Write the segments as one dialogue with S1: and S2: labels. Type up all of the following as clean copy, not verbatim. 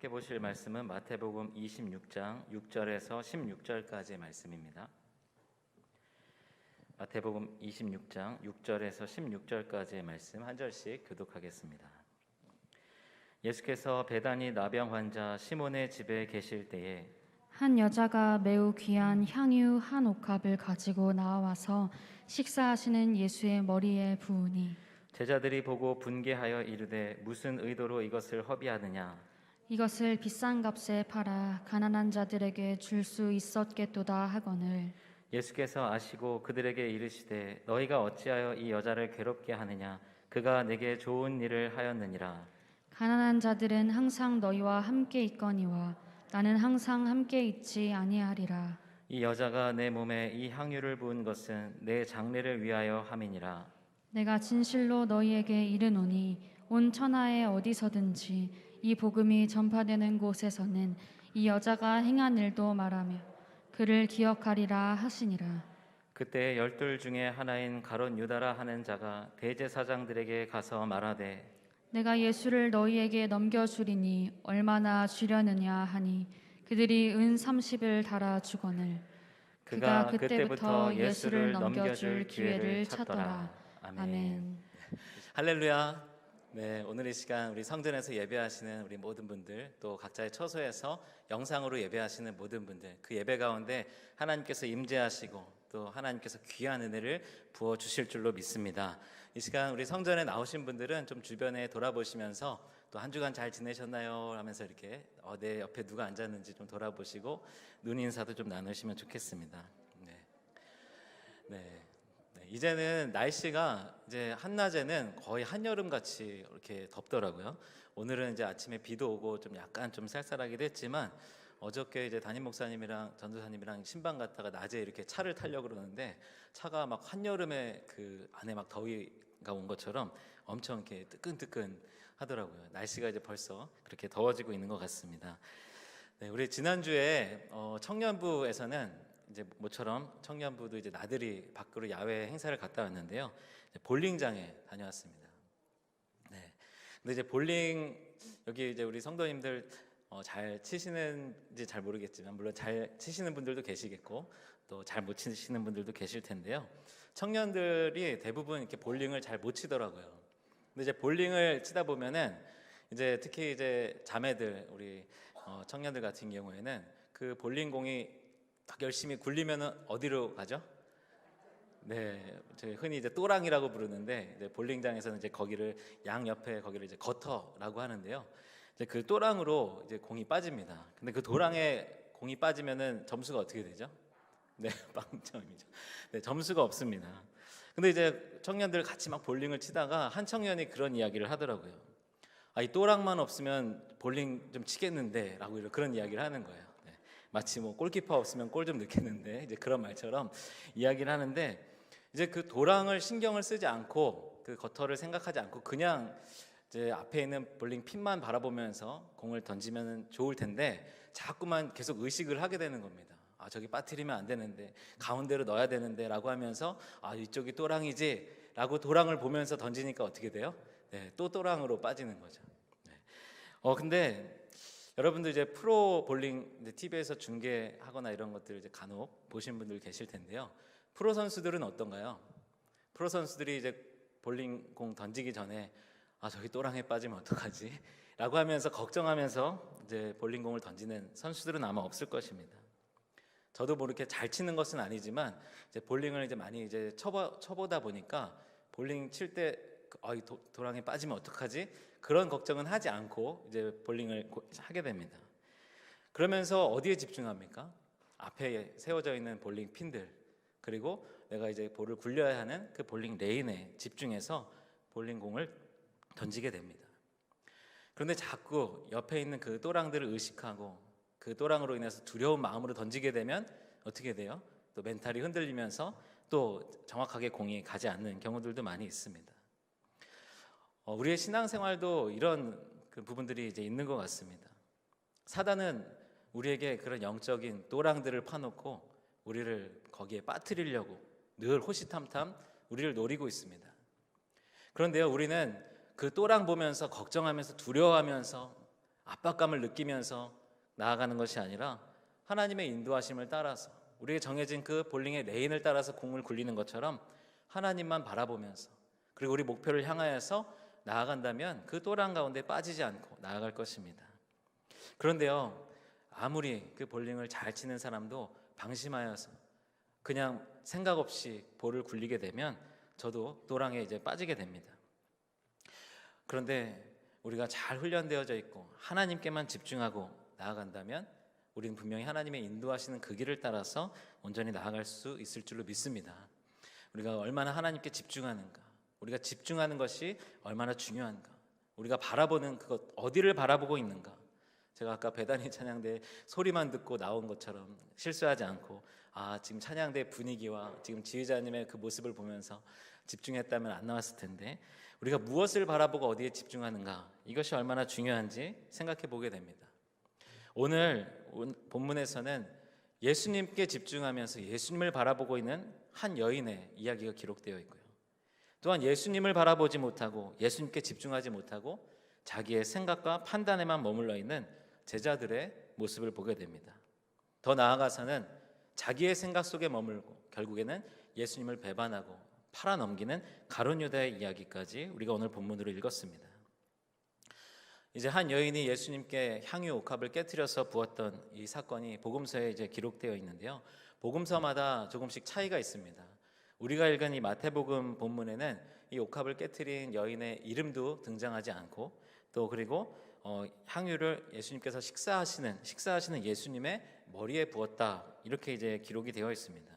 S1: 함께 보실 말씀은 마태복음 26장 6절에서 16절까지의 말씀입니다. 마태복음 26장 6절에서 16절까지의 말씀 한 절씩 교독하겠습니다. 예수께서 베다니 나병 환자 시몬의 집에 계실 때에
S2: 한 여자가 매우 귀한 향유 한 옥합을 가지고 나와서 식사하시는 예수의 머리에 부으니
S1: 제자들이 보고 분개하여 이르되 무슨 의도로 이것을 허비하느냐.
S2: 이것을 비싼 값에 팔아 가난한 자들에게 줄 수 있었겠도다 하거늘
S1: 예수께서 아시고 그들에게 이르시되 너희가 어찌하여 이 여자를 괴롭게 하느냐. 그가 내게 좋은 일을 하였느니라.
S2: 가난한 자들은 항상 너희와 함께 있거니와 나는 항상 함께 있지 아니하리라.
S1: 이 여자가 내 몸에 이 향유를 부은 것은 내 장례를 위하여 함이니라.
S2: 내가 진실로 너희에게 이르노니 온 천하에 어디서든지 이 복음이 전파되는 곳에서는 이 여자가 행한 일도 말하며 그를 기억하리라 하시니라.
S1: 그때 12 중에 하나인 가롯 유다라 하는 자가 대제사장들에게 가서 말하되
S2: 내가 예수를 너희에게 넘겨주리니 얼마나 주려느냐 하니 그들이 은 30을 달아 주거늘 그가 그때부터 예수를 넘겨줄 기회를 찾더라. 아멘.
S1: 할렐루야. 네, 오늘 이 시간 우리 성전에서 예배하시는 우리 모든 분들, 또 각자의 처소에서 영상으로 예배하시는 모든 분들, 그 예배 가운데 하나님께서 임재하시고 또 하나님께서 귀한 은혜를 부어 주실 줄로 믿습니다. 이 시간 우리 성전에 나오신 분들은 좀 주변에 돌아보시면서 또 한 주간 잘 지내셨나요? 하면서 이렇게 내 옆에 누가 앉았는지 좀 돌아보시고 눈 인사도 좀 나누시면 좋겠습니다. 네. 이제는 날씨가 이제 한낮에는 거의 한여름 같이 이렇게 덥더라고요. 오늘은 이제 아침에 비도 오고 좀 약간 좀 쌀쌀하기도 했지만 어저께 이제 담임 목사님이랑 전도사님이랑 신방 갔다가 낮에 이렇게 차를 타려고 그러는데 차가 막 한여름에 그 안에 막 더위가 온 것처럼 엄청 이렇게 뜨끈뜨끈 하더라고요. 날씨가 이제 벌써 그렇게 더워지고 있는 것 같습니다. 네, 우리 지난주에 청년부에서는 이제 모처럼 청년부도 이제 나들이 밖으로 야외 행사를 갔다 왔는데요. 볼링장에 다녀왔습니다. 네. 근데 이제 볼링 여기 이제 우리 성도님들 잘 치시는지 잘 모르겠지만 물론 잘 치시는 분들도 계시겠고 또 잘 못 치시는 분들도 계실 텐데요. 청년들이 대부분 이렇게 볼링을 잘 못 치더라고요. 근데 이제 볼링을 치다 보면은 이제 특히 이제 자매들 우리 청년들 같은 경우에는 그 볼링공이 딱 열심히 굴리면은 어디로 가죠? 네, 저희 흔히 이제 또랑이라고 부르는데 이제 볼링장에서는 이제 거기를 양 옆에 거기를 이제 거터라고 하는데요. 이제 그 또랑으로 이제 공이 빠집니다. 근데 그 도랑에 공이 빠지면은 점수가 어떻게 되죠? 네, 빵점이죠. 네, 점수가 없습니다. 근데 이제 청년들 같이 막 볼링을 치다가 한 청년이 그런 이야기를 하더라고요. 이 또랑만 없으면 볼링 좀 치겠는데라고 그런 이야기를 하는 거예요. 마치 뭐 골키퍼 없으면 골 좀 넣겠는데 이제 그런 말처럼 이야기를 하는데 이제 그 도랑을 신경을 쓰지 않고 그 거터를 생각하지 않고 그냥 이제 앞에 있는 볼링 핀만 바라보면서 공을 던지면 좋을 텐데 자꾸만 계속 의식을 하게 되는 겁니다. 저기 빠뜨리면 안 되는데 가운데로 넣어야 되는데라고 하면서 이쪽이 또랑이지라고 도랑을 보면서 던지니까 어떻게 돼요? 네, 또 또랑으로 빠지는 거죠. 네. 근데 여러분들 이제 프로 볼링 TV에서 중계하거나 이런 것들 이제 간혹 보신 분들 계실 텐데요. 프로 선수들은 어떤가요? 프로 선수들이 이제 볼링 공 던지기 전에 저기 또랑에 빠지면 어떡하지? 라고 하면서 걱정하면서 이제 볼링 공을 던지는 선수들은 아마 없을 것입니다. 저도 뭐 이렇게 잘 치는 것은 아니지만 이제 볼링을 이제 많이 이제 쳐보다 보니까 볼링 칠 때 도랑에 빠지면 어떡하지? 그런 걱정은 하지 않고 이제 볼링을 하게 됩니다. 그러면서 어디에 집중합니까? 앞에 세워져 있는 볼링 핀들 그리고 내가 이제 볼을 굴려야 하는 그 볼링 레인에 집중해서 볼링 공을 던지게 됩니다. 그런데 자꾸 옆에 있는 그 또랑들을 의식하고 그 또랑으로 인해서 두려운 마음으로 던지게 되면 어떻게 돼요? 또 멘탈이 흔들리면서 또 정확하게 공이 가지 않는 경우들도 많이 있습니다. 우리의 신앙생활도 이런 그 부분들이 이제 있는 것 같습니다. 사단은 우리에게 그런 영적인 또랑들을 파놓고 우리를 거기에 빠뜨리려고 늘 호시탐탐 우리를 노리고 있습니다. 그런데요, 우리는 그 또랑 보면서 걱정하면서 두려워하면서 압박감을 느끼면서 나아가는 것이 아니라 하나님의 인도하심을 따라서 우리에게 정해진 그 볼링의 레인을 따라서 공을 굴리는 것처럼 하나님만 바라보면서 그리고 우리 목표를 향하여서 나아간다면 그 또란 가운데 빠지지 않고 나아갈 것입니다. 그런데요, 아무리 그 볼링을 잘 치는 사람도 방심하여서 그냥 생각 없이 볼을 굴리게 되면 저도 또랑에 이제 빠지게 됩니다. 그런데 우리가 잘 훈련되어져 있고 하나님께만 집중하고 나아간다면 우리는 분명히 하나님의 인도하시는 그 길을 따라서 온전히 나아갈 수 있을 줄로 믿습니다. 우리가 얼마나 하나님께 집중하는가, 우리가 집중하는 것이 얼마나 중요한가, 우리가 바라보는 그것 어디를 바라보고 있는가. 제가 아까 베다니 찬양대 소리만 듣고 나온 것처럼 실수하지 않고 지금 찬양대 분위기와 지금 지휘자님의 그 모습을 보면서 집중했다면 안 나왔을 텐데 우리가 무엇을 바라보고 어디에 집중하는가, 이것이 얼마나 중요한지 생각해 보게 됩니다. 오늘 본문에서는 예수님께 집중하면서 예수님을 바라보고 있는 한 여인의 이야기가 기록되어 있고요. 또한 예수님을 바라보지 못하고 예수님께 집중하지 못하고 자기의 생각과 판단에만 머물러 있는 제자들의 모습을 보게 됩니다. 더 나아가서는 자기의 생각 속에 머물고 결국에는 예수님을 배반하고 팔아넘기는 가룟 유다의 이야기까지 우리가 오늘 본문으로 읽었습니다. 이제 한 여인이 예수님께 향유 옥합을 깨트려서 부었던 이 사건이 복음서에 이제 기록되어 있는데요. 복음서마다 조금씩 차이가 있습니다. 우리가 읽은 이 마태복음 본문에는 이 옥합을 깨트린 여인의 이름도 등장하지 않고 또 그리고 향유를 예수님께서 식사하시는 예수님의 머리에 부었다, 이렇게 이제 기록이 되어 있습니다.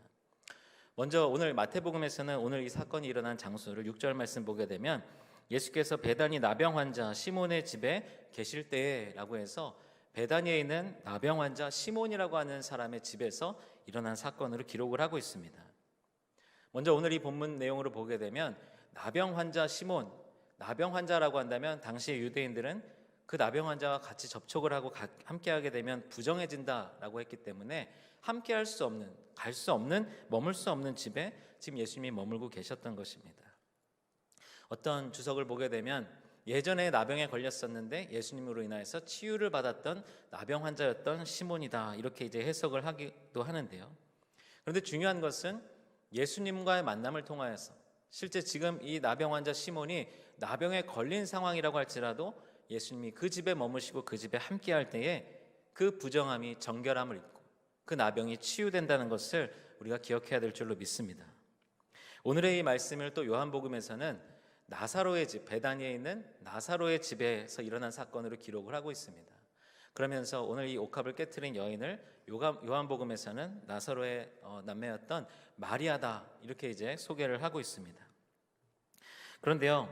S1: 먼저 오늘 마태복음에서는 오늘 이 사건이 일어난 장소를 6절 말씀 보게 되면 예수께서 베다니 나병 환자 시몬의 집에 계실 때라고 해서 베다니에 있는 나병 환자 시몬이라고 하는 사람의 집에서 일어난 사건으로 기록을 하고 있습니다. 먼저 오늘 이 본문 내용으로 보게 되면 나병 환자 시몬, 나병 환자라고 한다면 당시의 유대인들은 그 나병 환자와 같이 접촉을 하고 함께하게 되면 부정해진다라고 했기 때문에 함께할 수 없는, 갈 수 없는, 머물 수 없는 집에 지금 예수님이 머물고 계셨던 것입니다. 어떤 주석을 보게 되면 예전에 나병에 걸렸었는데 예수님으로 인하여서 치유를 받았던 나병 환자였던 시몬이다, 이렇게 이제 해석을 하기도 하는데요. 그런데 중요한 것은 예수님과의 만남을 통하여서 실제 지금 이 나병 환자 시몬이 나병에 걸린 상황이라고 할지라도 예수님이 그 집에 머무시고 그 집에 함께할 때에 그 부정함이 정결함을 입고 그 나병이 치유된다는 것을 우리가 기억해야 될 줄로 믿습니다. 오늘의 이 말씀을 또 요한복음에서는 나사로의 집, 베다니에 있는 나사로의 집에서 일어난 사건으로 기록을 하고 있습니다. 그러면서 오늘 이 옥합을 깨트린 여인을 요한복음에서는 나사로의 남매였던 마리아다, 이렇게 이제 소개를 하고 있습니다. 그런데요,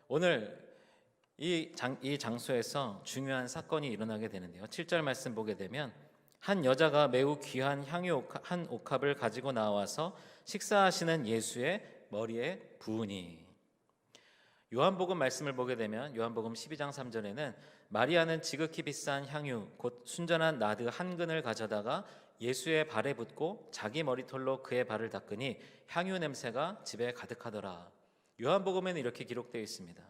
S1: 오늘 이 장소에서 중요한 사건이 일어나게 되는데요. 7절 말씀 보게 되면 한 여자가 매우 귀한 향유 한 옥합을 가지고 나와서 식사하시는 예수의 머리에 부으니. 요한복음 말씀을 보게 되면 요한복음 12장 3절에는 마리아는 지극히 비싼 향유 곧 순전한 나드 한 근을 가져다가 예수의 발에 붓고 자기 머리털로 그의 발을 닦으니 향유 냄새가 집에 가득하더라. 요한복음에는 이렇게 기록되어 있습니다.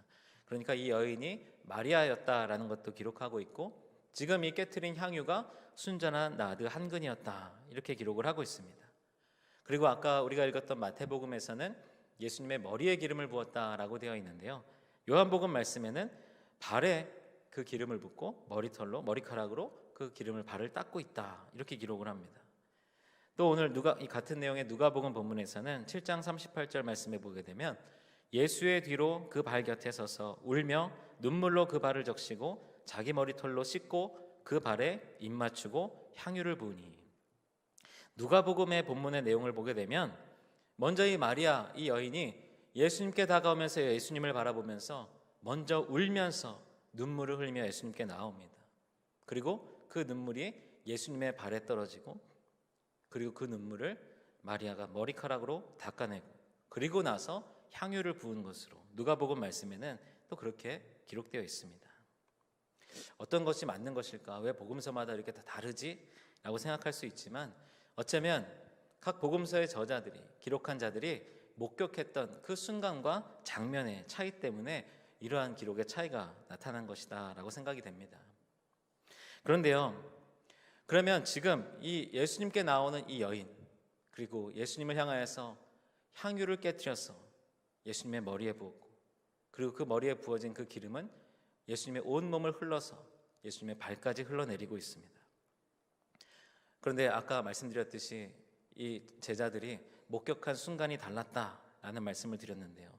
S1: 그러니까 이 여인이 마리아였다라는 것도 기록하고 있고 지금 이 깨트린 향유가 순전한 나드 한 근이었다, 이렇게 기록을 하고 있습니다. 그리고 아까 우리가 읽었던 마태복음에서는 예수님의 머리에 기름을 부었다라고 되어 있는데요. 요한복음 말씀에는 발에 그 기름을 붓고 머리카락으로 그 기름을 발을 닦고 있다, 이렇게 기록을 합니다. 또 오늘 이 같은 내용의 누가복음 본문에서는 7장 38절 말씀에 보게 되면 예수의 뒤로 그 발 곁에 서서 울며 눈물로 그 발을 적시고 자기 머리털로 씻고 그 발에 입 맞추고 향유를 부으니. 누가복음의 본문의 내용을 보게 되면 먼저 이 마리아, 이 여인이 예수님께 다가오면서 예수님을 바라보면서 먼저 울면서 눈물을 흘리며 예수님께 나옵니다. 그리고 그 눈물이 예수님의 발에 떨어지고 그리고 그 눈물을 마리아가 머리카락으로 닦아내고 그리고 나서 향유를 부은 것으로 누가복음 말씀에는 또 그렇게 기록되어 있습니다. 어떤 것이 맞는 것일까? 왜 복음서마다 이렇게 다 다르지? 라고 생각할 수 있지만 어쩌면 각 복음서의 저자들이, 기록한 자들이 목격했던 그 순간과 장면의 차이 때문에 이러한 기록의 차이가 나타난 것이다 라고 생각이 됩니다. 그런데요, 그러면 지금 이 예수님께 나오는 이 여인, 그리고 예수님을 향하여서 향유를 깨뜨려서 예수님의 머리에 부었고, 그리고 그 머리에 부어진 그 기름은 예수님의 온 몸을 흘러서 예수님의 발까지 흘러내리고 있습니다. 그런데 아까 말씀드렸듯이 이 제자들이 목격한 순간이 달랐다라는 말씀을 드렸는데요,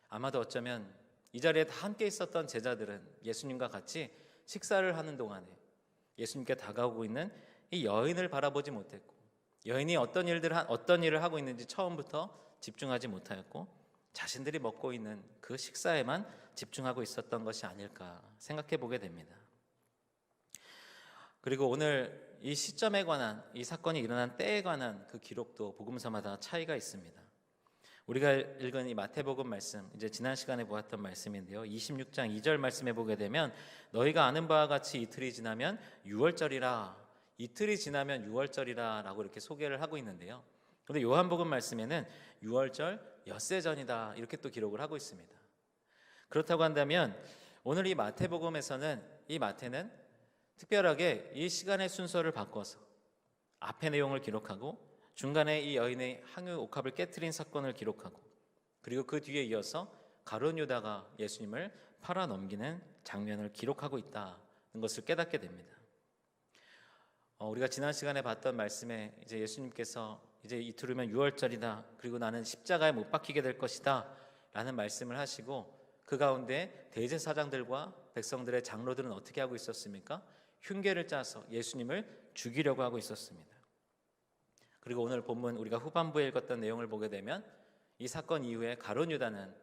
S1: 아마도 어쩌면 이 자리에 다 함께 있었던 제자들은 예수님과 같이 식사를 하는 동안에 예수님께 다가오고 있는 이 여인을 바라보지 못했고, 여인이 어떤 일을 하고 있는지 처음부터 집중하지 못하였고, 자신들이 먹고 있는 그 식사에만 집중하고 있었던 것이 아닐까 생각해 보게 됩니다. 그리고 오늘 이 시점에 관한, 이 사건이 일어난 때에 관한 그 기록도 복음서마다 차이가 있습니다. 우리가 읽은 이 마태복음 말씀, 이제 지난 시간에 보았던 말씀인데요, 26장 2절 말씀에 보게 되면 너희가 아는 바와 같이 이틀이 지나면 6월절이라, 이틀이 지나면 6월절이라 라고 이렇게 소개를 하고 있는데요, 그런데 요한복음 말씀에는 6월절 엿새 전이다 이렇게 또 기록을 하고 있습니다. 그렇다고 한다면 오늘 이 마태복음에서는, 이 마태는 특별하게 이 시간의 순서를 바꿔서 앞의 내용을 기록하고 중간에 이 여인의 향유 옥합을 깨트린 사건을 기록하고, 그리고 그 뒤에 이어서 가룟 유다가 예수님을 팔아 넘기는 장면을 기록하고 있다는 것을 깨닫게 됩니다. 우리가 지난 시간에 봤던 말씀에 이제 예수님께서 이제 이틀 후면 6월절이다, 그리고 나는 십자가에 못 박히게 될 것이다 라는 말씀을 하시고, 그 가운데 대제사장들과 백성들의 장로들은 어떻게 하고 있었습니까? 흉계를 짜서 예수님을 죽이려고 하고 있었습니다. 그리고 오늘 본문 우리가 후반부에 읽었던 내용을 보게 되면 이 사건 이후에 가룟 유다는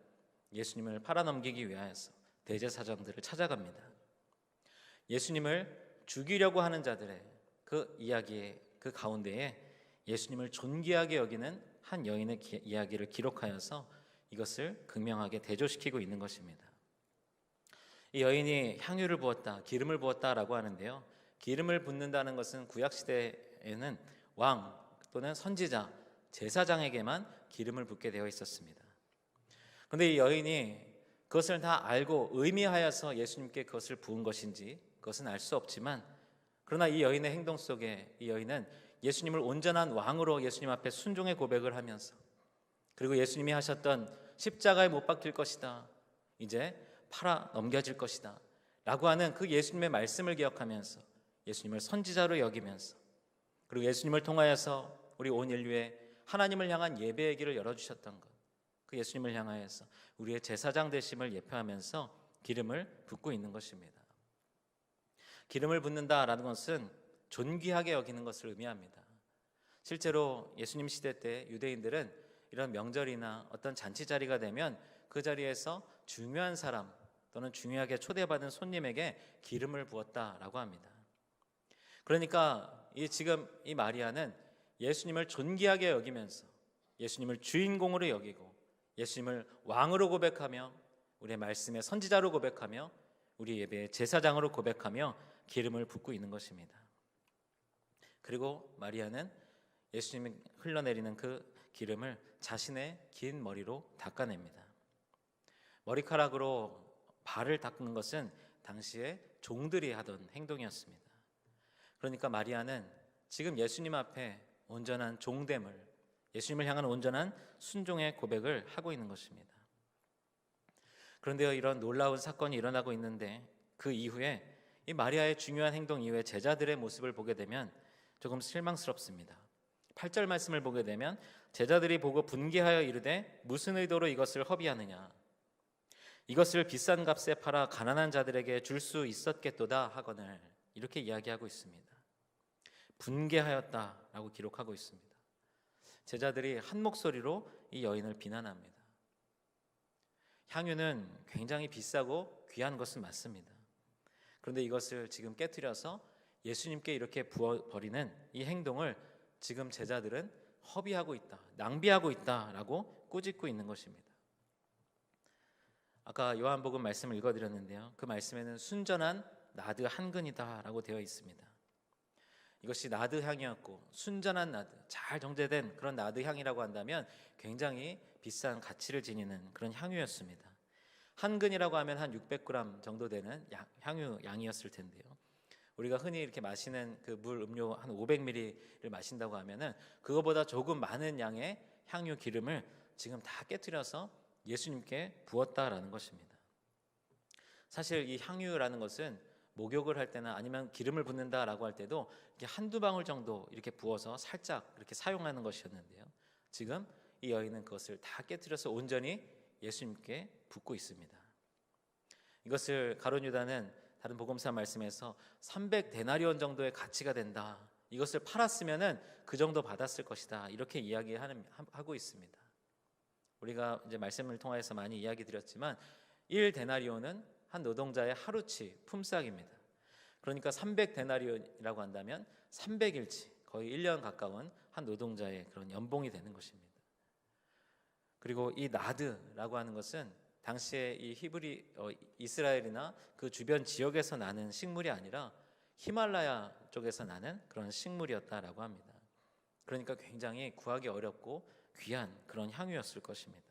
S1: 예수님을 팔아넘기기 위하여서 대제사장들을 찾아갑니다. 예수님을 죽이려고 하는 자들의 그 이야기의 그 가운데에 예수님을 존귀하게 여기는 한 여인의 이야기를 기록하여서 이것을 극명하게 대조시키고 있는 것입니다. 이 여인이 향유를 부었다, 기름을 부었다라고 하는데요, 기름을 붓는다는 것은 구약시대에는 왕 또는 선지자, 제사장에게만 기름을 붓게 되어 있었습니다. 그런데 이 여인이 그것을 다 알고 의미하여서 예수님께 그것을 부은 것인지 그것은 알 수 없지만, 그러나 이 여인의 행동 속에 이 여인은 예수님을 온전한 왕으로 예수님 앞에 순종의 고백을 하면서, 그리고 예수님이 하셨던 십자가에 못 박힐 것이다, 이제 팔아 넘겨질 것이다 라고 하는 그 예수님의 말씀을 기억하면서 예수님을 선지자로 여기면서, 그리고 예수님을 통하여서 우리 온 인류에 하나님을 향한 예배의 길을 열어주셨던 것, 그 예수님을 향하여서 우리의 제사장 되심을 예표하면서 기름을 붓고 있는 것입니다. 기름을 붓는다라는 것은 존귀하게 여기는 것을 의미합니다. 실제로 예수님 시대 때 유대인들은 이런 명절이나 어떤 잔치 자리가 되면 그 자리에서 중요한 사람 또는 중요하게 초대받은 손님에게 기름을 부었다라고 합니다. 그러니까 지금 이 마리아는 예수님을 존귀하게 여기면서 예수님을 주인공으로 여기고 예수님을 왕으로 고백하며 우리의 말씀의 선지자로 고백하며 우리 예배의 제사장으로 고백하며 기름을 붓고 있는 것입니다. 그리고 마리아는 예수님이 흘러내리는 그 기름을 자신의 긴 머리로 닦아냅니다. 머리카락으로 발을 닦는 것은 당시에 종들이 하던 행동이었습니다. 그러니까 마리아는 지금 예수님 앞에 온전한 종됨을, 예수님을 향한 온전한 순종의 고백을 하고 있는 것입니다. 그런데요, 이런 놀라운 사건이 일어나고 있는데 그 이후에 이 마리아의 중요한 행동 이후에 제자들의 모습을 보게 되면 조금 실망스럽습니다. 8절 말씀을 보게 되면 제자들이 보고 분개하여 이르되 무슨 의도로 이것을 허비하느냐, 이것을 비싼 값에 팔아 가난한 자들에게 줄 수 있었겠도다 하거늘, 이렇게 이야기하고 있습니다. 분개하였다라고 기록하고 있습니다. 제자들이 한 목소리로 이 여인을 비난합니다. 향유는 굉장히 비싸고 귀한 것은 맞습니다. 그런데 이것을 지금 깨트려서 예수님께 이렇게 부어버리는 이 행동을 지금 제자들은 허비하고 있다, 낭비하고 있다라고 꾸짖고 있는 것입니다. 아까 요한복음 말씀을 읽어드렸는데요, 그 말씀에는 순전한 나드 한 근이다라고 되어 있습니다. 이것이 나드 향이었고 순전한 나드, 잘 정제된 그런 나드 향이라고 한다면 굉장히 비싼 가치를 지니는 그런 향유였습니다. 한 근이라고 하면 한 600g 정도 되는 향유 양이었을 텐데요, 우리가 흔히 이렇게 마시는 그 물 음료 한 500ml를 마신다고 하면은 그거보다 조금 많은 양의 향유 기름을 지금 다 깨뜨려서 예수님께 부었다라는 것입니다. 사실 이 향유라는 것은 목욕을 할 때나 아니면 기름을 붓는다라고 할 때도 이렇게 한두 방울 정도 이렇게 부어서 살짝 이렇게 사용하는 것이었는데요. 지금 이 여인은 그것을 다 깨뜨려서 온전히 예수님께 붓고 있습니다. 이것을 가룟 유다는 다른 복음서 말씀에서 300데나리온 정도의 가치가 된다. 이것을 팔았으면은 그 정도 받았을 것이다. 이렇게 이야기하고 있습니다. 우리가 이제 말씀을 통해서 많이 이야기 드렸지만 1데나리온은 한 노동자의 하루치 품삯입니다. 그러니까 300데나리온이라고 한다면 300일치 거의 1년 가까운 한 노동자의 그런 연봉이 되는 것입니다. 그리고 이 나드라고 하는 것은 당시에 이 이스라엘이나 그 주변 지역에서 나는 식물이 아니라 히말라야 쪽에서 나는 그런 식물이었다라고 합니다. 그러니까 굉장히 구하기 어렵고 귀한 그런 향유였을 것입니다.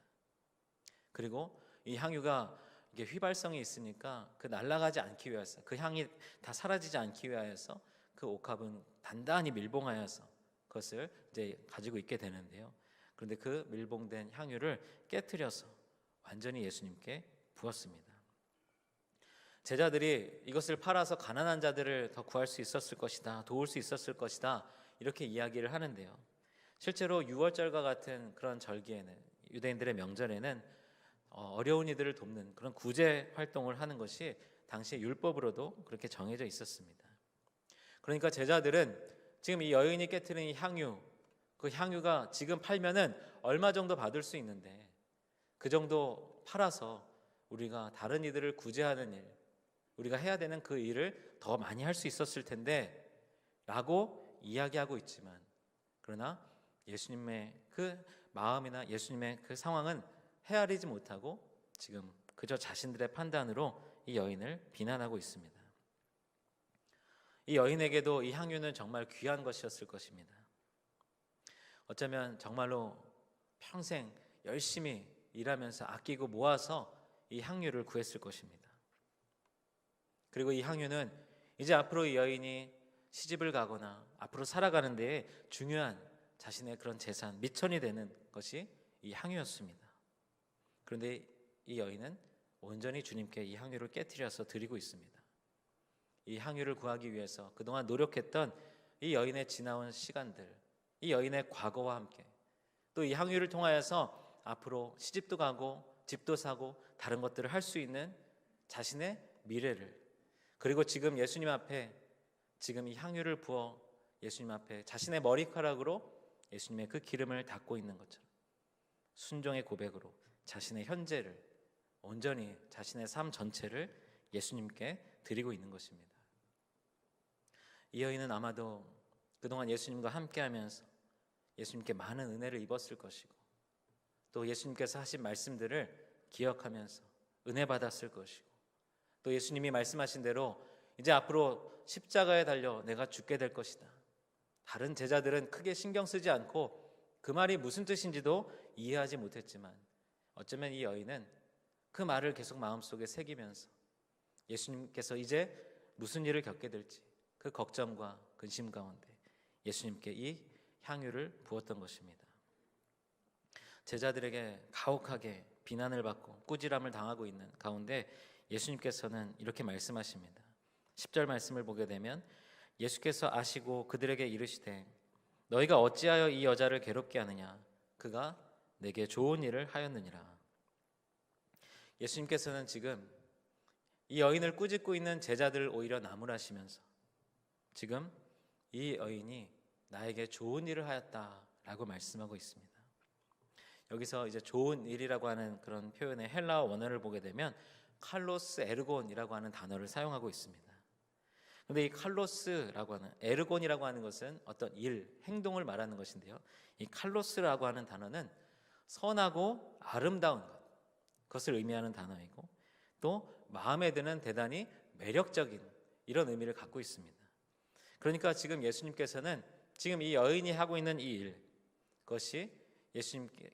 S1: 그리고 이 향유가 이게 휘발성이 있으니까 그 날아가지 않기 위해서, 그 향이 다 사라지지 않기 위하여서 그 옥합은 단단히 밀봉하여서 그것을 이제 가지고 있게 되는데요. 그런데 그 밀봉된 향유를 깨트려서 완전히 예수님께 부었습니다. 제자들이 이것을 팔아서 가난한 자들을 더 구할 수 있었을 것이다, 도울 수 있었을 것이다, 이렇게 이야기를 하는데요. 실제로 유월절과 같은 그런 절기에는, 유대인들의 명절에는 어려운 이들을 돕는 그런 구제 활동을 하는 것이 당시의 율법으로도 그렇게 정해져 있었습니다. 그러니까 제자들은 지금 이 여인이 깨트린 이 향유, 그 향유가 지금 팔면은 얼마 정도 받을 수 있는데 그 정도 팔아서 우리가 다른 이들을 구제하는 일, 우리가 해야 되는 그 일을 더 많이 할 수 있었을 텐데 라고 이야기하고 있지만, 그러나 예수님의 그 마음이나 예수님의 그 상황은 헤아리지 못하고 지금 그저 자신들의 판단으로 이 여인을 비난하고 있습니다. 이 여인에게도 이 향유는 정말 귀한 것이었을 것입니다. 어쩌면 정말로 평생 열심히 일하면서 아끼고 모아서 이 향유를 구했을 것입니다. 그리고 이 향유는 이제 앞으로 이 여인이 시집을 가거나 앞으로 살아가는 데에 중요한 자신의 그런 재산, 미천이 되는 것이 이 향유였습니다. 그런데 이 여인은 온전히 주님께 이 향유를 깨트려서 드리고 있습니다. 이 향유를 구하기 위해서 그동안 노력했던 이 여인의 지나온 시간들, 이 여인의 과거와 함께 또 이 향유를 통하여서 앞으로 시집도 가고 집도 사고 다른 것들을 할 수 있는 자신의 미래를, 그리고 지금 예수님 앞에 지금 이 향유를 부어 예수님 앞에 자신의 머리카락으로 예수님의 그 기름을 닦고 있는 것처럼 순종의 고백으로 자신의 현재를 온전히 자신의 삶 전체를 예수님께 드리고 있는 것입니다. 이 여인은 아마도 그동안 예수님과 함께하면서 예수님께 많은 은혜를 입었을 것이고 또 예수님께서 하신 말씀들을 기억하면서 은혜 받았을 것이고 또 예수님이 말씀하신 대로 이제 앞으로 십자가에 달려 내가 죽게 될 것이다. 다른 제자들은 크게 신경 쓰지 않고 그 말이 무슨 뜻인지도 이해하지 못했지만 어쩌면 이 여인은 그 말을 계속 마음속에 새기면서 예수님께서 이제 무슨 일을 겪게 될지 그 걱정과 근심 가운데 예수님께 이 향유를 부었던 것입니다. 제자들에게 가혹하게 비난을 받고 꾸지람을 당하고 있는 가운데 예수님께서는 이렇게 말씀하십니다. 10절 말씀을 보게 되면 예수께서 아시고 그들에게 이르시되 너희가 어찌하여 이 여자를 괴롭게 하느냐, 그가 내게 좋은 일을 하였느니라. 예수님께서는 지금 이 여인을 꾸짖고 있는 제자들을 오히려 나무라시면서 지금 이 여인이 나에게 좋은 일을 하였다라고 말씀하고 있습니다. 여기서 이제 좋은 일이라고 하는 그런 표현의 헬라어 원어를 보게 되면 칼로스 에르곤이라고 하는 단어를 사용하고 있습니다. 그런데 이 칼로스라고 하는, 에르곤이라고 하는 것은 어떤 일, 행동을 말하는 것인데요. 이 칼로스라고 하는 단어는 선하고 아름다운 것, 그것을 의미하는 단어이고 또 마음에 드는 대단히 매력적인 이런 의미를 갖고 있습니다. 그러니까 지금 예수님께서는 지금 이 여인이 하고 있는 이 일, 그것이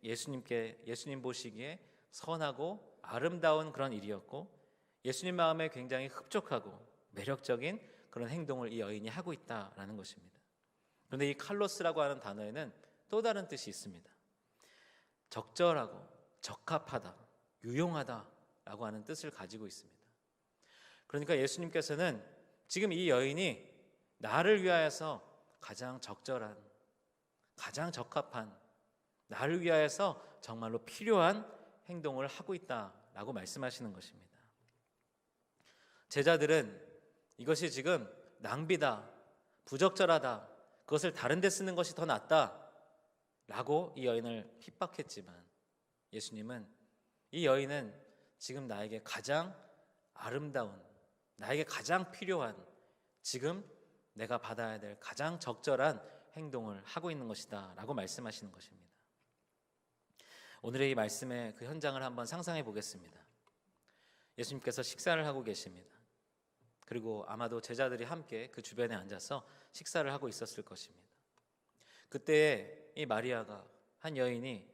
S1: 예수님 보시기에 선하고 아름다운 그런 일이었고 예수님 마음에 굉장히 흡족하고 매력적인 그런 행동을 이 여인이 하고 있다라는 것입니다. 그런데 이 칼로스라고 하는 단어에는 또 다른 뜻이 있습니다. 적절하고 적합하다, 유용하다라고 하는 뜻을 가지고 있습니다. 그러니까 예수님께서는 지금 이 여인이 나를 위하여서 가장 적절한, 가장 적합한, 나를 위하여서 정말로 필요한 행동을 하고 있다라고 말씀하시는 것입니다. 제자들은 이것이 지금 낭비다, 부적절하다, 그것을 다른 데 쓰는 것이 더 낫다 라고 이 여인을 핍박했지만, 예수님은 이 여인은 지금 나에게 가장 아름다운, 나에게 가장 필요한, 지금 내가 받아야 될 가장 적절한 행동을 하고 있는 것이다 라고 말씀하시는 것입니다. 오늘의 이 말씀의 그 현장을 한번 상상해 보겠습니다. 예수님께서 식사를 하고 계십니다. 그리고 아마도 제자들이 함께 그 주변에 앉아서 식사를 하고 있었을 것입니다. 그때 이 마리아가, 한 여인이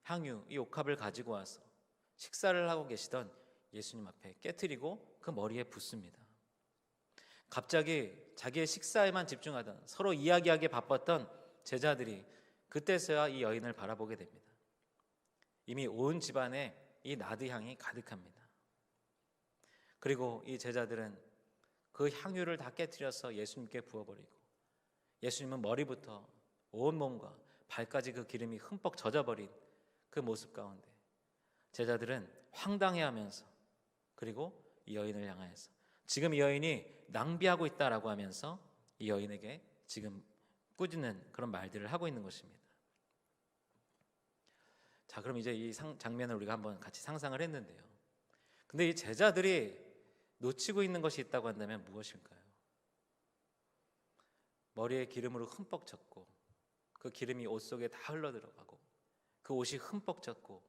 S1: 향유, 이 옥합을 가지고 와서 식사를 하고 계시던 예수님 앞에 깨트리고 그 머리에 붓습니다. 갑자기 자기의 식사에만 집중하던, 서로 이야기하기에 바빴던 제자들이 그때서야 이 여인을 바라보게 됩니다. 이미 온 집안에 이 나드 향이 가득합니다. 그리고 이 제자들은 그 향유를 다 깨트려서 예수님께 부어버리고, 예수님은 머리부터 온몸과 발까지 그 기름이 흠뻑 젖어버린 그 모습 가운데 제자들은 황당해하면서, 그리고 이 여인을 향하여서 지금 이 여인이 낭비하고 있다라고 하면서 이 여인에게 지금 꾸짖는 그런 말들을 하고 있는 것입니다. 자, 그럼 이제 이 장면을 우리가 한번 같이 상상을 했는데요. 근데 이 제자들이 놓치고 있는 것이 있다고 한다면 무엇일까요? 머리에 기름으로 흠뻑 젖고, 그 기름이 옷 속에 다 흘러들어가고, 그 옷이 흠뻑 젖고,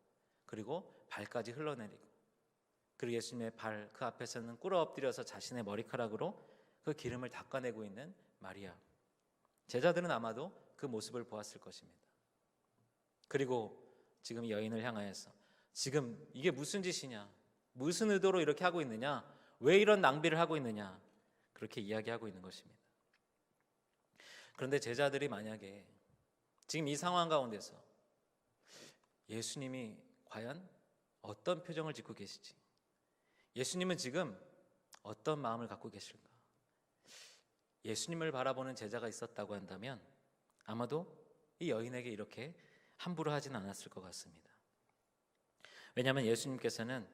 S1: 그리고 발까지 흘러내리고, 그리고 예수님의 발 그 앞에서는 꿇어 엎드려서 자신의 머리카락으로 그 기름을 닦아내고 있는 마리아. 제자들은 아마도 그 모습을 보았을 것입니다. 그리고 지금 여인을 향하여서 지금 이게 무슨 짓이냐, 무슨 의도로 이렇게 하고 있느냐, 왜 이런 낭비를 하고 있느냐, 그렇게 이야기하고 있는 것입니다. 그런데 제자들이 만약에 지금 이 상황 가운데서 예수님이 과연 어떤 표정을 짓고 계시지, 예수님은 지금 어떤 마음을 갖고 계실까, 예수님을 바라보는 제자가 있었다고 한다면 아마도 이 여인에게 이렇게 함부로 하지는 않았을 것 같습니다. 왜냐하면 예수님께서는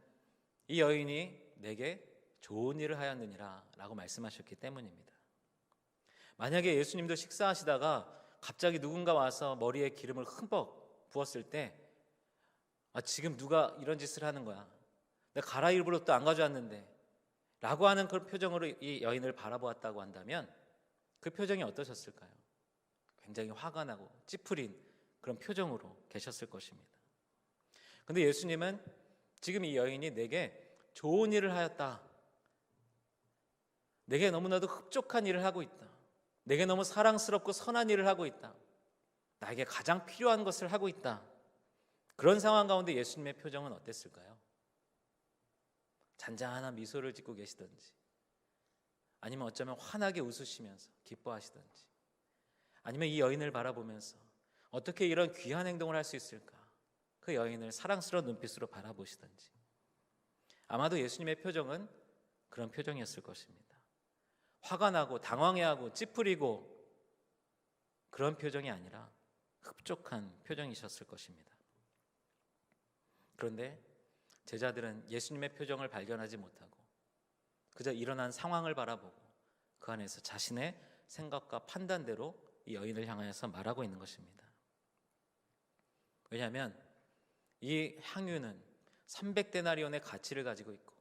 S1: 이 여인이 내게 좋은 일을 하였느니라 라고 말씀하셨기 때문입니다. 만약에 예수님도 식사하시다가 갑자기 누군가 와서 머리에 기름을 흠뻑 부었을 때, 지금 누가 이런 짓을 하는 거야, 내가 갈아입을 옷도 안 가져왔는데 라고 하는 그런 표정으로 이 여인을 바라보았다고 한다면 그 표정이 어떠셨을까요? 굉장히 화가 나고 찌푸린 그런 표정으로 계셨을 것입니다. 그런데 예수님은 지금 이 여인이 내게 좋은 일을 하였다, 내게 너무나도 흡족한 일을 하고 있다, 내게 너무 사랑스럽고 선한 일을 하고 있다, 나에게 가장 필요한 것을 하고 있다, 그런 상황 가운데 예수님의 표정은 어땠을까요? 잔잔한 미소를 짓고 계시던지, 아니면 어쩌면 환하게 웃으시면서 기뻐하시던지, 아니면 이 여인을 바라보면서 어떻게 이런 귀한 행동을 할 수 있을까, 그 여인을 사랑스러운 눈빛으로 바라보시던지, 아마도 예수님의 표정은 그런 표정이었을 것입니다. 화가 나고 당황해하고 찌푸리고 그런 표정이 아니라 흡족한 표정이셨을 것입니다. 그런데 제자들은 예수님의 표정을 발견하지 못하고 그저 일어난 상황을 바라보고 그 안에서 자신의 생각과 판단대로 이 여인을 향하여서 말하고 있는 것입니다. 왜냐하면 이 향유는 300데나리온의 가치를 가지고 있고,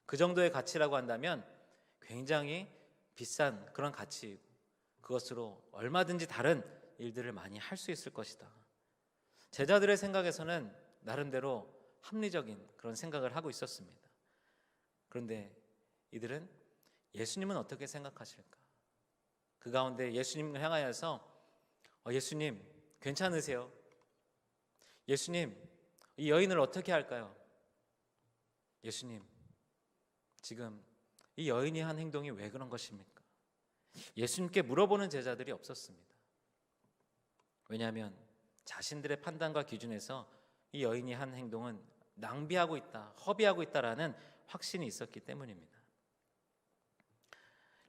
S1: 그 정도의 가치라고 한다면 굉장히 비싼 그런 가치이고, 그것으로 얼마든지 다른 일들을 많이 할 수 있을 것이다. 제자들의 생각에서는 나름대로 합리적인 그런 생각을 하고 있었습니다. 그런데 이들은 예수님은 어떻게 생각하실까? 그 가운데 예수님을 향하여서 예수님 괜찮으세요? 예수님 이 여인을 어떻게 할까요? 예수님 지금 이 여인이 한 행동이 왜 그런 것입니까? 예수님께 물어보는 제자들이 없었습니다. 왜냐하면 자신들의 판단과 기준에서 이 여인이 한 행동은 낭비하고 있다, 허비하고 있다라는 확신이 있었기 때문입니다.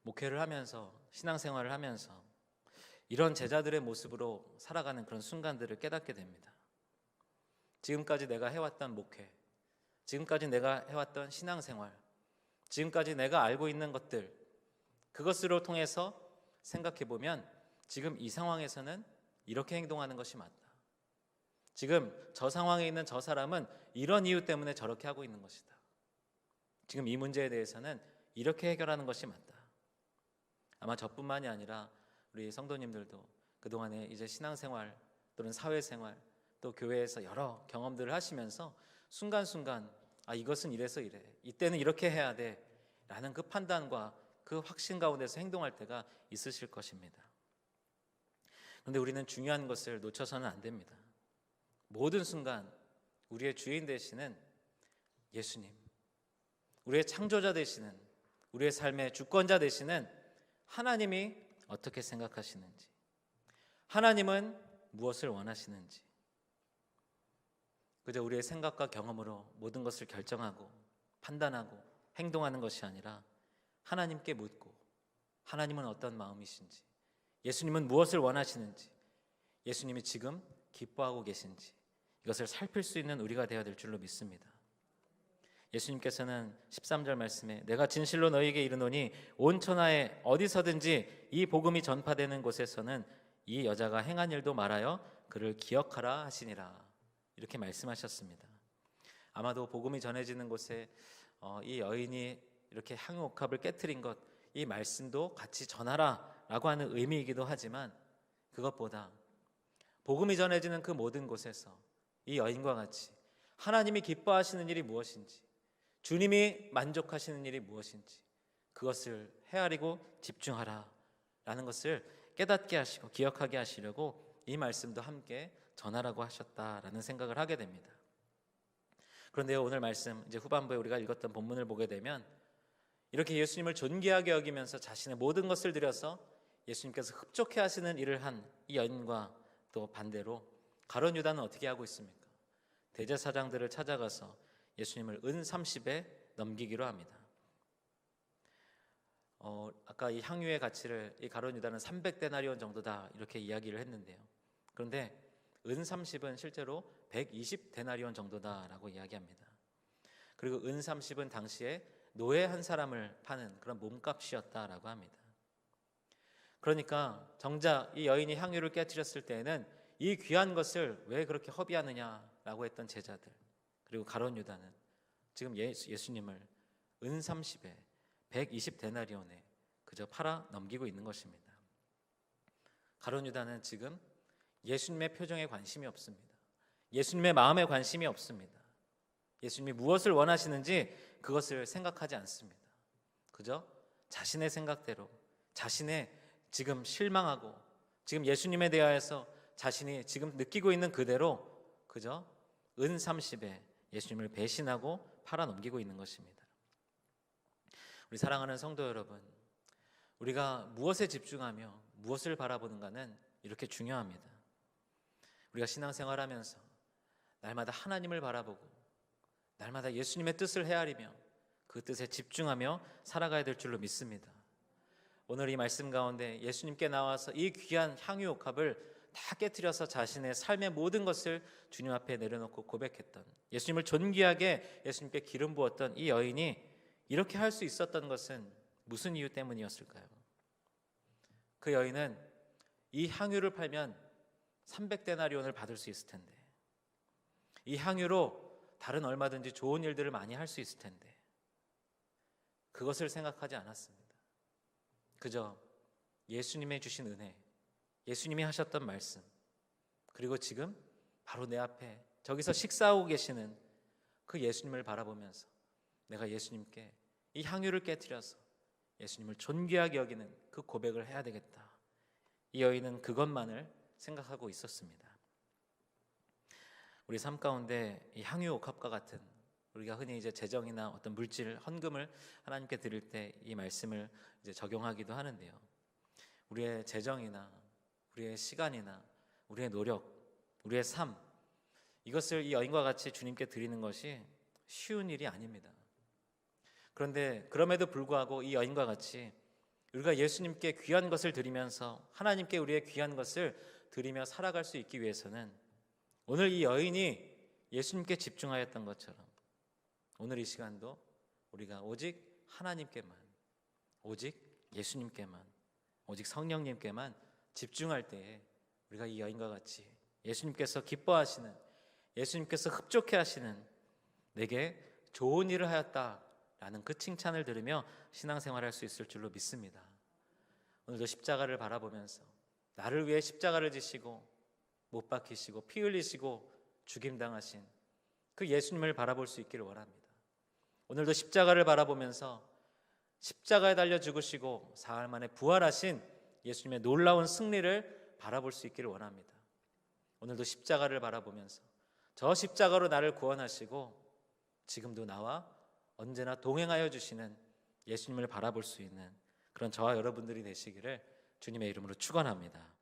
S1: 목회를 하면서, 신앙생활을 하면서 이런 제자들의 모습으로 살아가는 그런 순간들을 깨닫게 됩니다. 지금까지 내가 해왔던 목회, 지금까지 내가 해왔던 신앙생활, 지금까지 내가 알고 있는 것들, 그것으로 통해서 생각해 보면 지금 이 상황에서는 이렇게 행동하는 것이 맞다. 지금 저 상황에 있는 저 사람은 이런 이유 때문에 저렇게 하고 있는 것이다. 지금 이 문제에 대해서는 이렇게 해결하는 것이 맞다. 아마 저뿐만이 아니라 우리 성도님들도 그동안에 이제 신앙생활 또는 사회생활 또 교회에서 여러 경험들을 하시면서 순간순간 이것은 이래서 이래, 이때는 이렇게 해야 돼 라는 그 판단과 그 확신 가운데서 행동할 때가 있으실 것입니다. 그런데 우리는 중요한 것을 놓쳐서는 안 됩니다. 모든 순간 우리의 주인 되시는 예수님, 우리의 창조자 되시는, 우리의 삶의 주권자 되시는 하나님이 어떻게 생각하시는지, 하나님은 무엇을 원하시는지, 그저 우리의 생각과 경험으로 모든 것을 결정하고 판단하고 행동하는 것이 아니라 하나님께 묻고, 하나님은 어떤 마음이신지, 예수님은 무엇을 원하시는지, 예수님이 지금 기뻐하고 계신지, 이것을 살필 수 있는 우리가 되어야 될 줄로 믿습니다. 예수님께서는 13절 말씀에 내가 진실로 너희에게 이르노니 온 천하에 어디서든지 이 복음이 전파되는 곳에서는 이 여자가 행한 일도 말하여 그를 기억하라 하시니라, 이렇게 말씀하셨습니다. 아마도 복음이 전해지는 곳에 이 여인이 이렇게 향유옥합을 깨트린 것, 이 말씀도 같이 전하라 라고 하는 의미이기도 하지만, 그것보다 복음이 전해지는 그 모든 곳에서 이 여인과 같이 하나님이 기뻐하시는 일이 무엇인지, 주님이 만족하시는 일이 무엇인지 그것을 헤아리고 집중하라 라는 것을 깨닫게 하시고 기억하게 하시려고 이 말씀도 함께 전하라고 하셨다라는 생각을 하게 됩니다. 그런데 오늘 말씀 이제 후반부에 우리가 읽었던 본문을 보게 되면 이렇게 예수님을 존귀하게 여기면서 자신의 모든 것을 들여서 예수님께서 흡족해 하시는 일을 한 이 여인과 또 반대로 가룟 유다는 어떻게 하고 있습니까? 대제사장들을 찾아가서 예수님을 은 30에 넘기기로 합니다. 아까 이 향유의 가치를 이 가룟 유다는 300데나리온 정도다 이렇게 이야기를 했는데요. 그런데 은 30은 실제로 120데나리온 정도다라고 이야기합니다. 그리고 은 30은 당시에 노예 한 사람을 파는 그런 몸값이었다라고 합니다. 그러니까 정작 이 여인이 향유를 깨뜨렸을 때에는 이 귀한 것을 왜 그렇게 허비하느냐라고 했던 제자들, 그리고 가룟 유다는 지금 예수님을 은 30에 120데나리온에 그저 팔아 넘기고 있는 것입니다. 가룟 유다는 지금 예수님의 표정에 관심이 없습니다. 예수님의 마음에 관심이 없습니다. 예수님이 무엇을 원하시는지 그것을 생각하지 않습니다. 그저 자신의 생각대로, 자신의 지금 실망하고 지금 예수님에 대하여서 자신이 지금 느끼고 있는 그대로 그저 은 30에 예수님을 배신하고 팔아 넘기고 있는 것입니다. 우리 사랑하는 성도 여러분, 우리가 무엇에 집중하며 무엇을 바라보는가는 이렇게 중요합니다. 우리가 신앙생활하면서 날마다 하나님을 바라보고 날마다 예수님의 뜻을 헤아리며 그 뜻에 집중하며 살아가야 될 줄로 믿습니다. 오늘 이 말씀 가운데 예수님께 나와서 이 귀한 향유옥합을 다 깨트려서 자신의 삶의 모든 것을 주님 앞에 내려놓고 고백했던, 예수님을 존귀하게 예수님께 기름 부었던 이 여인이 이렇게 할 수 있었던 것은 무슨 이유 때문이었을까요? 그 여인은 이 향유를 팔면 300데나리온을 받을 수 있을 텐데, 이 향유로 다른 얼마든지 좋은 일들을 많이 할 수 있을 텐데 그것을 생각하지 않았습니다. 그저 예수님의 주신 은혜, 예수님이 하셨던 말씀, 그리고 지금 바로 내 앞에 저기서 식사하고 계시는 그 예수님을 바라보면서 내가 예수님께 이 향유를 깨트려서 예수님을 존귀하게 여기는 그 고백을 해야 되겠다. 이 여인은 그것만을 생각하고 있었습니다. 우리 삶 가운데 이 향유 옥합과 같은, 우리가 흔히 이제 재정이나 어떤 물질, 헌금을 하나님께 드릴 때 이 말씀을 이제 적용하기도 하는데요. 우리의 재정이나 우리의 시간이나 우리의 노력, 우리의 삶, 이것을 이 여인과 같이 주님께 드리는 것이 쉬운 일이 아닙니다. 그런데 그럼에도 불구하고 이 여인과 같이 우리가 예수님께 귀한 것을 드리면서 하나님께 우리의 귀한 것을 드리며 살아갈 수 있기 위해서는 오늘 이 여인이 예수님께 집중하였던 것처럼 오늘 이 시간도 우리가 오직 하나님께만, 오직 예수님께만, 오직 성령님께만 집중할 때에 우리가 이 여인과 같이 예수님께서 기뻐하시는, 예수님께서 흡족해 하시는 내게 좋은 일을 하였다라는 그 칭찬을 들으며 신앙생활할 수 있을 줄로 믿습니다. 오늘도 십자가를 바라보면서 나를 위해 십자가를 지시고 못 박히시고 피 흘리시고 죽임당하신 그 예수님을 바라볼 수 있기를 원합니다. 오늘도 십자가를 바라보면서 십자가에 달려 죽으시고 사흘 만에 부활하신 예수님의 놀라운 승리를 바라볼 수 있기를 원합니다. 오늘도 십자가를 바라보면서 저 십자가로 나를 구원하시고 지금도 나와 언제나 동행하여 주시는 예수님을 바라볼 수 있는 그런 저와 여러분들이 되시기를 주님의 이름으로 축원합니다.